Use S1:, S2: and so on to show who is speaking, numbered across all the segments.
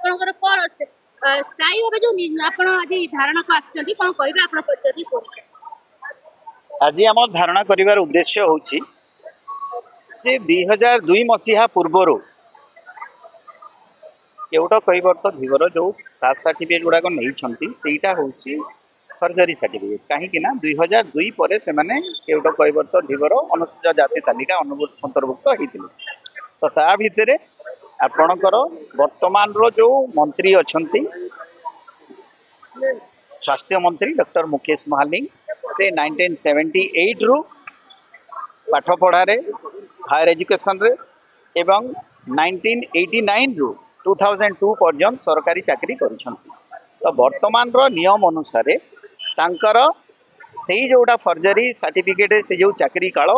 S1: आपनकर कोन स्थायी भाबे जो आपण आज धारणा को आछंती कोन कहबे आपण पद्धति को
S2: आज आम धारणा करिवार उद्देश्य होची जे 2002 मसीहा पूर्वर केवट कैवर्त धीवर जो कास्ट सर्टिफिकेट गुड़ाक नहीं सेटा होची फर्जरी सर्टिफिकेट कहीं 2002 पर से माने केवट कैवर्त धीवर अनुसूचित जाति तालिका अंतर्भुक्त होते तो ता भितर आपणकर वर्तमान रो जो मंत्री अछंती स्वास्थ्य मंत्री डॉक्टर मुकेश महालिंग से 1978 रु पाठ पढ़ारे हायर एजुकेशन रे एवं 1989 रु 2002 पर्यंत सरकारी चाकरी करिसंती तो वर्तमान रो नियम अनुसार तांकर से जोटा फर्जरी सर्टिफिकेट से जो चाकरी काल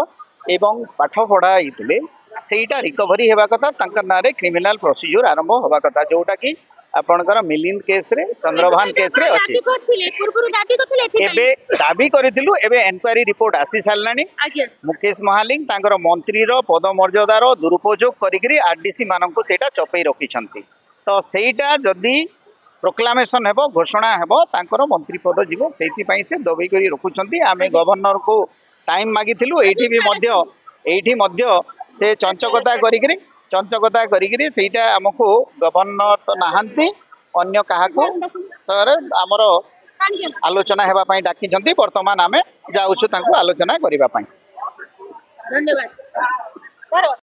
S2: एवं पाठ पढ़ा होते सेटा रिकवरी हेबा कथा तांकर नारे क्रिमिनल प्रोसीजर आरंभ होबा कथा जोटा कि आपणकर मिलिंद केस रे चंद्रभान केस रे अछि एबे दाबी करिथिलु एबे एनक्वायरी रिपोर्ट आसी सारलानी मुकेश महालिंग तांकर मंत्री रो पद मर्यादार दुरुपयोग करिकरी आरडीसी माननको सेटा चपई रखिछंती तो सेटा जदी प्रोक्लामेशन हेबो घोषणा हेबो तांकर मंत्री पद जीवो सेति पई से दबई करी रखुछंती आमे गवर्नर को टाइम मागिथिलु एठी मध्य से चंचकता करिकरी सेटा हमको गवर्नर तो नहांती अन्य काहाको सर हमर आलोचना हेबा पई डाकिछंती वर्तमान आमे जाउछु तांको आलोचना करिबा पई
S1: धन्यवाद।